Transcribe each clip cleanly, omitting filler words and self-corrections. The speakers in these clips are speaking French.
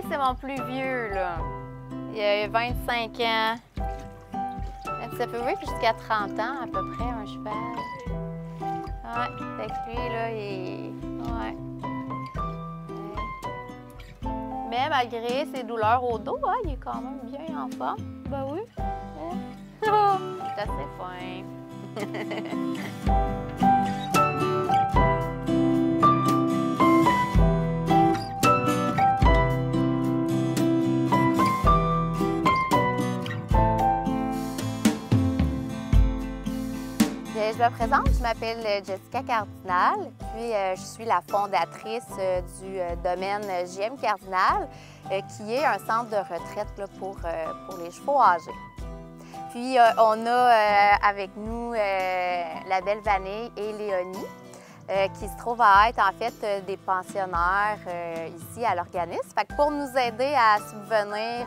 Lui, c'est mon plus vieux, là. Il a 25 ans. Ça peut vivre jusqu'à 30 ans, à peu près, un cheval. Ouais, fait que lui, là, Ouais. Mais malgré ses douleurs au dos, hein, il est quand même bien en forme. Ben oui. C'est assez fin. Je me présente, je m'appelle Jessica Cardinal, puis je suis la fondatrice du domaine JM Cardinal, qui est un centre de retraite là, pour les chevaux âgés. Puis on a avec nous la belle Vanille et Léonie, qui se trouvent à être en fait des pensionnaires ici à l'organisme. Fait que pour nous aider à subvenir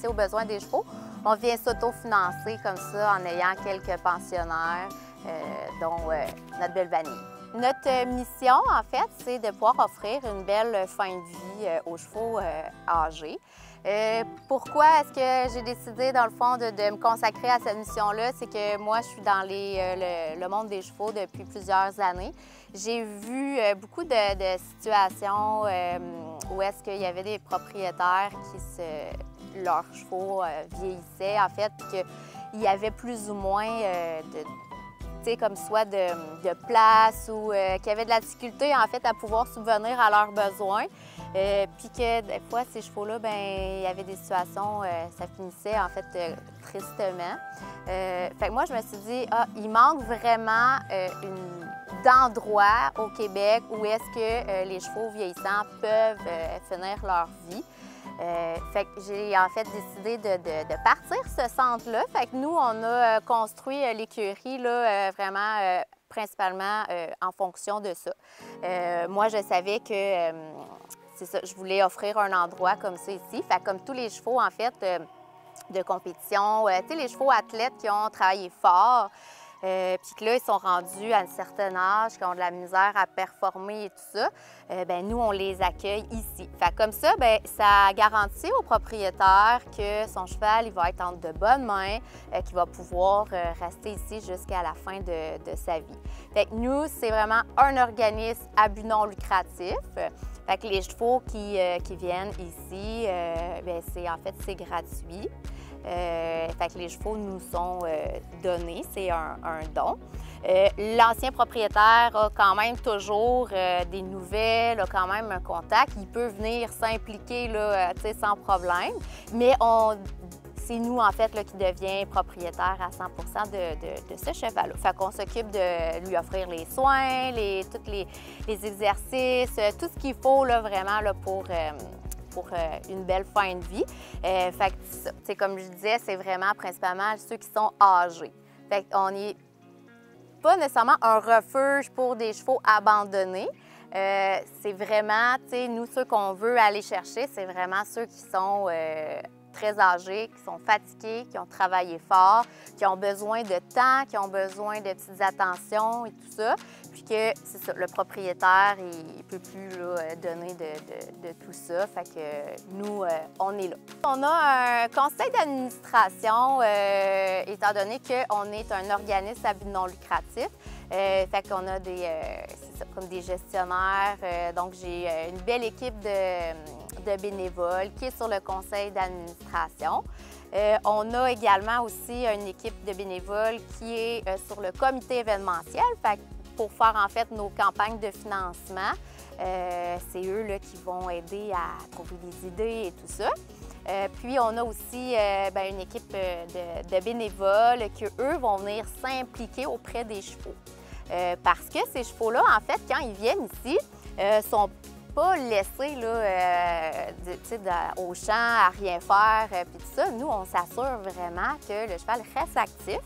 aux besoins des chevaux, on vient s'autofinancer comme ça en ayant quelques pensionnaires, dont notre belle Vanille. Notre mission, en fait, c'est de pouvoir offrir une belle fin de vie aux chevaux âgés. Pourquoi est-ce que j'ai décidé, dans le fond, de me consacrer à cette mission-là? C'est que moi, je suis dans le monde des chevaux depuis plusieurs années. J'ai vu beaucoup de situations où est-ce qu'il y avait des propriétaires leurs chevaux vieillissaient, en fait, puis qu'il y avait plus ou moins comme soit de place ou qu'il y avait de la difficulté, en fait, à pouvoir subvenir à leurs besoins. Puis que des fois, ces chevaux-là, bien, il y avait des situations, ça finissait en fait tristement. Fait que moi, je me suis dit, il manque vraiment d'endroits au Québec où est-ce que les chevaux vieillissants peuvent finir leur vie. Fait que j'ai en fait décidé de partir ce centre-là. Fait que nous, on a construit l'écurie là, vraiment principalement en fonction de ça. Moi, je savais que c'est ça, je voulais offrir un endroit comme ça ici. Fait que comme tous les chevaux, en fait, de compétition, tu sais, les chevaux athlètes qui ont travaillé fort, puis que là, ils sont rendus à un certain âge, qui ont de la misère à performer et tout ça, bien, nous, on les accueille ici. Fait que comme ça, bien, ça garantit au propriétaire que son cheval, il va être entre de bonnes mains, qu'il va pouvoir rester ici jusqu'à la fin de sa vie. Fait que nous, c'est vraiment un organisme à but non lucratif. Fait que les chevaux qui viennent ici, bien, en fait, c'est gratuit. Fait que les chevaux nous sont donnés, c'est un don. L'ancien propriétaire a quand même toujours des nouvelles, a quand même un contact. Il peut venir s'impliquer sans problème, mais c'est nous, en fait, là, qui devient propriétaire à 100 de ce cheval-là. Fait qu'on s'occupe de lui offrir les soins, tous les exercices, tout ce qu'il faut là, vraiment là, pour une belle fin de vie. Fait que, comme je disais, c'est vraiment principalement ceux qui sont âgés. Fait qu'on n'est pas nécessairement un refuge pour des chevaux abandonnés. C'est vraiment, nous, ceux qu'on veut aller chercher, c'est vraiment ceux qui sont très âgés, qui sont fatigués, qui ont travaillé fort, qui ont besoin de temps, qui ont besoin de petites attentions et tout ça. Puis que, c'est ça, le propriétaire, il ne peut plus là, donner de tout ça. Fait que nous, on est là. On a un conseil d'administration, étant donné qu'on est un organisme à but non lucratif. Fait qu'on a comme des gestionnaires. Donc, j'ai une belle équipe de bénévoles qui est sur le conseil d'administration. On a également aussi une équipe de bénévoles qui est sur le comité événementiel. Fait que pour faire en fait nos campagnes de financement, c'est eux là, qui vont aider à trouver des idées et tout ça. Puis on a aussi une équipe de bénévoles qui, eux, vont venir s'impliquer auprès des chevaux. Parce que ces chevaux-là, en fait, quand ils viennent ici, sont pas laissés là, au champ à rien faire, puis tout ça. Nous, on s'assure vraiment que le cheval reste actif,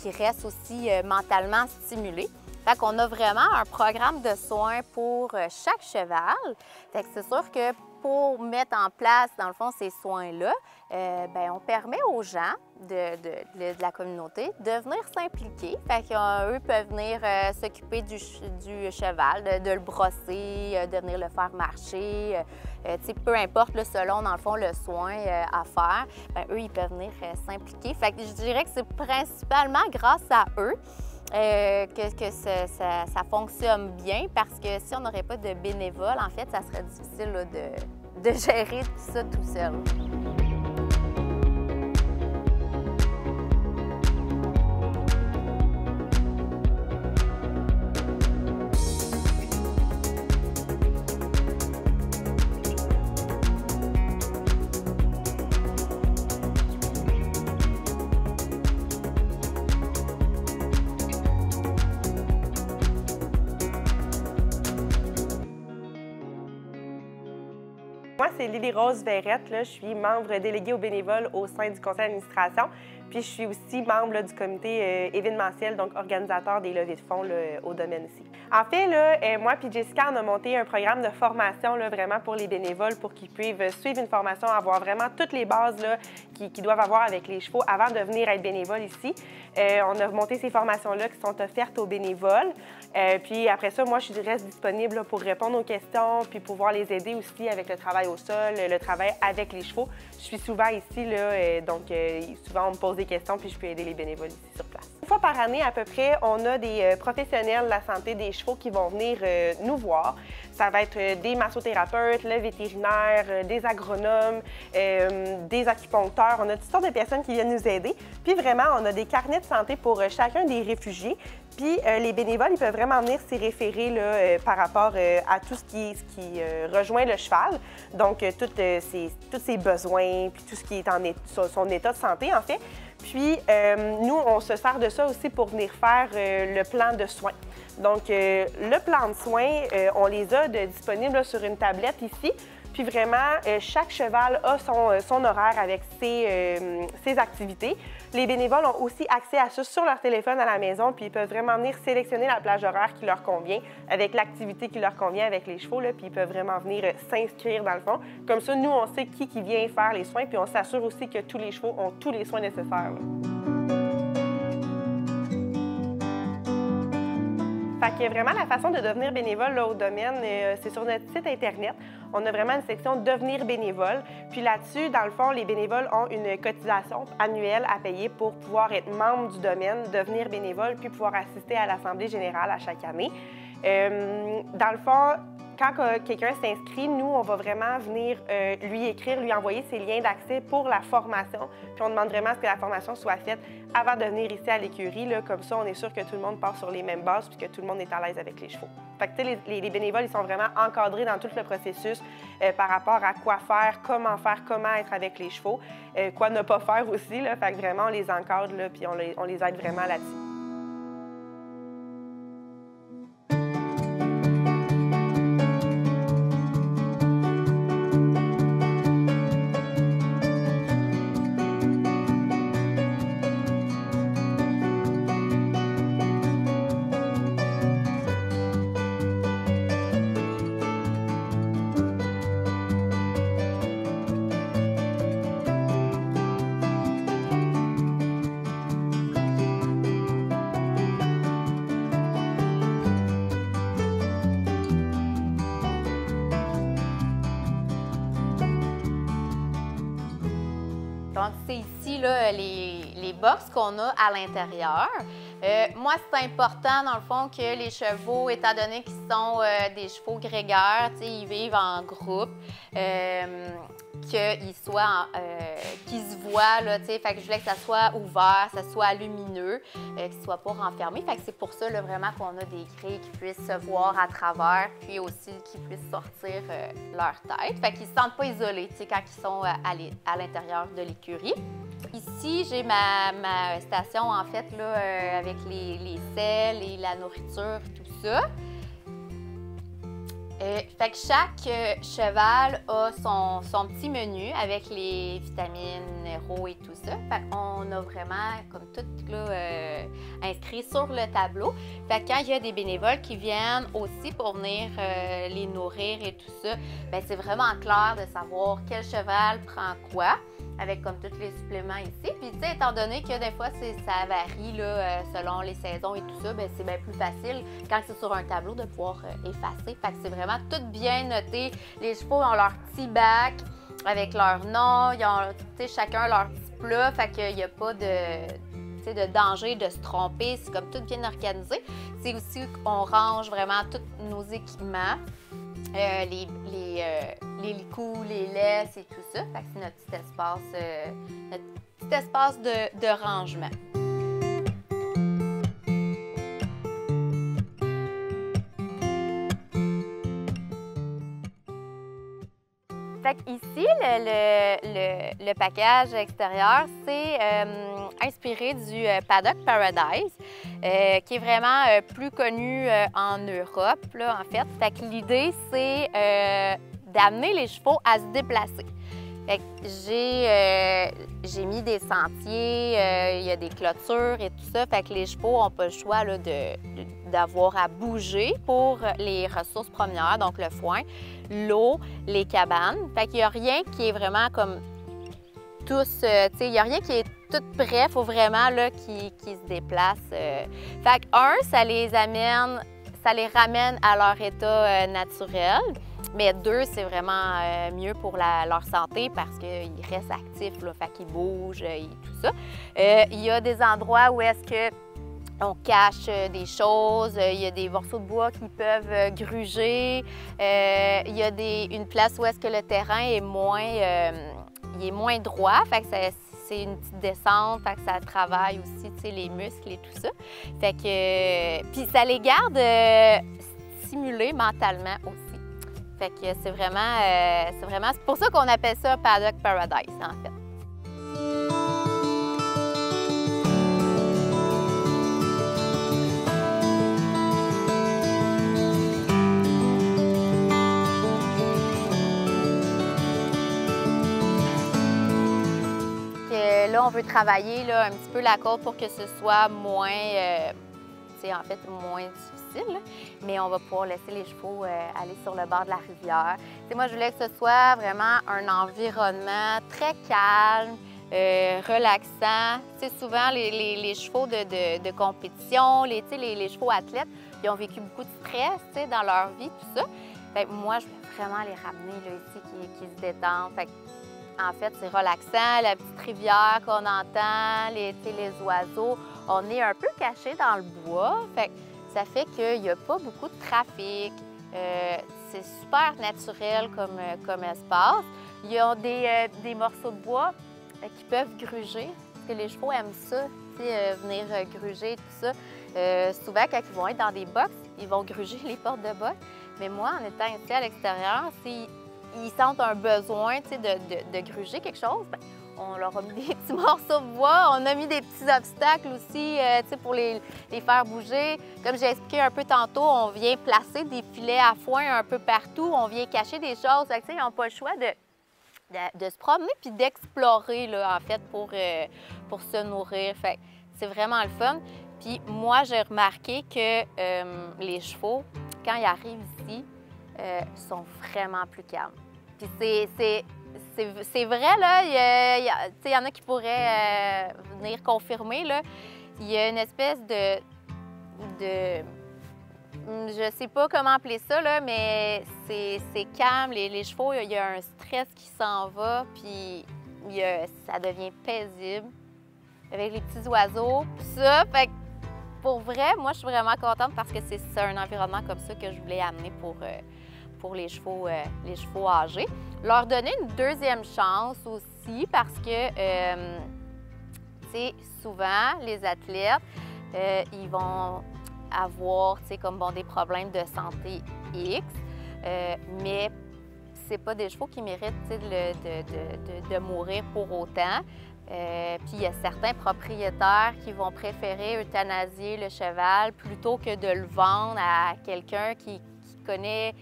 qu'il reste aussi mentalement stimulé. Fait qu'on a vraiment un programme de soins pour chaque cheval. Fait que c'est sûr que pour mettre en place, dans le fond, ces soins-là, on permet aux gens de la communauté de venir s'impliquer. Fait qu'eux peuvent venir s'occuper du cheval, de le brosser, de venir le faire marcher. Peu importe, là, selon, dans le fond, le soin à faire, eux, ils peuvent venir s'impliquer. Fait que je dirais que c'est principalement grâce à eux que ça fonctionne bien, parce que si on n'aurait pas de bénévoles, en fait, ça serait difficile là, de gérer tout ça tout seul. Moi, c'est Lily-Rose Verrette. Là. Je suis membre déléguée aux bénévoles au sein du conseil d'administration. Puis, je suis aussi membre là, du comité événementiel, donc organisateur des levées de fonds là, au domaine ici. En fait, là, moi et Jessica, on a monté un programme de formation là, vraiment pour les bénévoles pour qu'ils puissent suivre une formation, avoir vraiment toutes les bases là, qu'ils doivent avoir avec les chevaux avant de venir être bénévole ici. On a monté ces formations-là qui sont offertes aux bénévoles. Puis après ça, moi, je reste disponible là, pour répondre aux questions puis pouvoir les aider aussi avec le travail au sol, le travail avec les chevaux. Je suis souvent ici, là, donc souvent on me pose des questions puis je peux aider les bénévoles ici sur place. Une fois par année, à peu près, on a des professionnels de la santé des chevaux qui vont venir nous voir. Ça va être des massothérapeutes, le vétérinaire, des agronomes, des acupuncteurs. On a toutes sortes de personnes qui viennent nous aider. Puis vraiment, on a des carnets de santé pour chacun des réfugiés. Puis les bénévoles, ils peuvent vraiment venir s'y référer là, par rapport à tout ce qui rejoint le cheval. Donc, tous ses besoins, puis tout ce qui est son état de santé, en fait. Puis, nous, on se sert de ça aussi pour venir faire le plan de soins. Donc, le plan de soins, on les a disponibles là, sur une tablette ici. Puis vraiment, chaque cheval a son horaire avec ses activités. Les bénévoles ont aussi accès à ça sur leur téléphone à la maison, puis ils peuvent vraiment venir sélectionner la plage horaire qui leur convient, avec l'activité qui leur convient avec les chevaux, là, puis ils peuvent vraiment venir s'inscrire dans le fond. Comme ça, nous, on sait qui vient faire les soins, puis on s'assure aussi que tous les chevaux ont tous les soins nécessaires. Là. Fait que vraiment, la façon de devenir bénévole là, au domaine, c'est sur notre site Internet. On a vraiment une section « Devenir bénévole ». Puis là-dessus, dans le fond, les bénévoles ont une cotisation annuelle à payer pour pouvoir être membre du domaine, devenir bénévole, puis pouvoir assister à l'Assemblée générale à chaque année. Dans le fond, quand quelqu'un s'inscrit, nous, on va vraiment venir lui écrire, lui envoyer ses liens d'accès pour la formation. Puis on demande vraiment à ce que la formation soit faite avant de venir ici à l'écurie. Comme ça, on est sûr que tout le monde part sur les mêmes bases puis que tout le monde est à l'aise avec les chevaux. Fait que, les bénévoles, ils sont vraiment encadrés dans tout le processus par rapport à quoi faire, comment être avec les chevaux, quoi ne pas faire aussi. Là. Fait que vraiment, on les encadre là, puis on les aide vraiment là-dessus. Donc, c'est ici là, les box qu'on a à l'intérieur. Moi, c'est important, dans le fond, que les chevaux, étant donné qu'ils sont des chevaux grégaires, ils vivent en groupe, qu'ils se voient, là, fait que je voulais que ça soit ouvert, que ça soit lumineux, qu'ils ne soient pas renfermés. Fait que c'est pour ça, là, vraiment, qu'on a des grilles qui puissent se voir à travers, puis aussi qu'ils puissent sortir leur tête. Fait qu'ils ne se sentent pas isolés, quand ils sont à l'intérieur de l'écurie. Ici, j'ai ma station, en fait, là, avec les selles et la nourriture, tout ça. Fait que chaque cheval a son petit menu avec les vitamines, minéraux et tout ça. Fait qu'on a vraiment comme tout là, inscrit sur le tableau. Fait que quand il y a des bénévoles qui viennent aussi pour venir les nourrir et tout ça, bien, c'est vraiment clair de savoir quel cheval prend quoi, avec comme tous les suppléments ici. Puis, tu sais, étant donné que des fois, ça varie là, selon les saisons et tout ça, bien, c'est bien plus facile quand c'est sur un tableau de pouvoir effacer. Fait que c'est vraiment tout bien noté. Les chevaux ont leur petit bac avec leur nom, ils ont, tu sais, chacun leur petit plat. Fait qu'il n'y a pas de danger de se tromper. C'est comme tout bien organisé. C'est aussi qu'on range vraiment tous nos équipements. Les licous, les laisses et tout ça. Fait que c'est notre petit espace de rangement. Fait que ici, le package extérieur, c'est inspiré du Paddock Paradise, qui est vraiment plus connu en Europe, là, en fait. Fait que l'idée, c'est d'amener les chevaux à se déplacer. Fait que j'ai mis des sentiers, il y a des clôtures et tout ça. Fait que les chevaux n'ont pas le choix là, d'avoir à bouger pour les ressources premières, donc le foin, l'eau, les cabanes. Fait qu'il n'y a rien qui est vraiment comme tous, tu sais, il n'y a rien qui est tout prêt. Il faut vraiment là, qu'ils se déplacent. Fait que ça les ramène à leur état naturel. Mais 2, c'est vraiment mieux pour leur santé parce qu'ils restent actifs, là, fait qu'ils bougent et tout ça. Il y a des endroits où est-ce que on cache des choses, il y a des morceaux de bois qui peuvent gruger, il y a une place où est-ce que le terrain est moins droit, fait que c'est une petite descente, fait que ça travaille aussi, tu sais, les muscles et tout ça. Fait que, puis ça les garde stimulés mentalement aussi. Fait que c'est vraiment pour ça qu'on appelle ça Paddock Paradise, en fait. Là, on veut travailler là, un petit peu la côte pour que ce soit moins, en fait, moins difficile, là. Mais on va pouvoir laisser les chevaux aller sur le bord de la rivière. T'sais, moi, je voulais que ce soit vraiment un environnement très calme, relaxant. T'sais, souvent, les chevaux de compétition, les chevaux athlètes, ils ont vécu beaucoup de stress dans leur vie, tout ça. Fait que moi, je voulais vraiment les ramener là, ici, qui se détendent. Fait que, en fait, c'est relaxant, la petite rivière qu'on entend, les oiseaux. On est un peu caché dans le bois, fait que ça fait qu'il n'y a pas beaucoup de trafic. C'est super naturel comme espace. Il y a des morceaux de bois qui peuvent gruger, parce que les chevaux aiment ça, venir gruger, tout ça. Souvent, quand ils vont être dans des box, ils vont gruger les portes de box. Mais moi, en étant ici à l'extérieur, ils sentent un besoin de gruger quelque chose, bien, on leur a mis des petits morceaux de bois, on a mis des petits obstacles aussi pour les faire bouger. Comme j'ai expliqué un peu tantôt, on vient placer des filets à foin un peu partout, on vient cacher des choses. Fait que, ils n'ont pas le choix de se promener puis d'explorer en fait, pour se nourrir. Fait c'est vraiment le fun. Puis moi, j'ai remarqué que les chevaux, quand ils arrivent ici, sont vraiment plus calmes. Puis c'est vrai, là, il y en a qui pourraient venir confirmer, là. Il y a une espèce de je sais pas comment appeler ça, là, mais c'est calme. Les chevaux, il y a un stress qui s'en va, puis ça devient paisible avec les petits oiseaux, tout ça. Fait que pour vrai, moi, je suis vraiment contente parce que c'est un environnement comme ça que je voulais amener pour les chevaux âgés. Leur donner une deuxième chance aussi parce que, tu sais, souvent, les athlètes, ils vont avoir, tu sais, comme des problèmes de santé X, mais c'est pas des chevaux qui méritent, tu sais, de mourir pour autant. Puis il y a certains propriétaires qui vont préférer euthanasier le cheval plutôt que de le vendre à quelqu'un qui connaît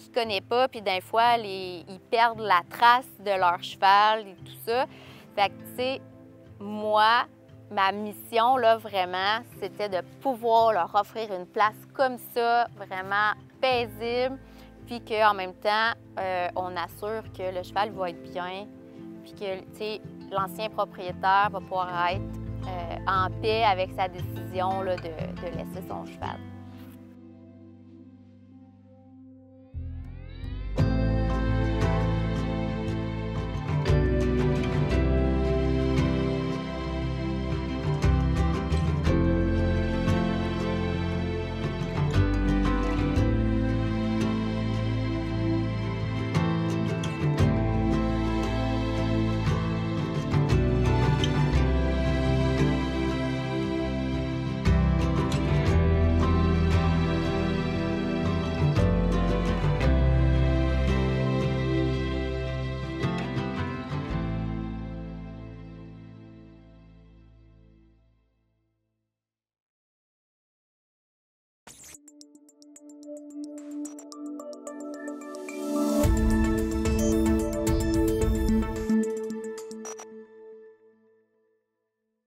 ne connaissent pas, puis des fois, ils perdent la trace de leur cheval et tout ça. Fait que, tu sais, moi, ma mission, là, vraiment, c'était de pouvoir leur offrir une place comme ça, vraiment paisible, puis qu'en même temps, on assure que le cheval va être bien, puis que, tu sais, l'ancien propriétaire va pouvoir être en paix avec sa décision là, de laisser son cheval.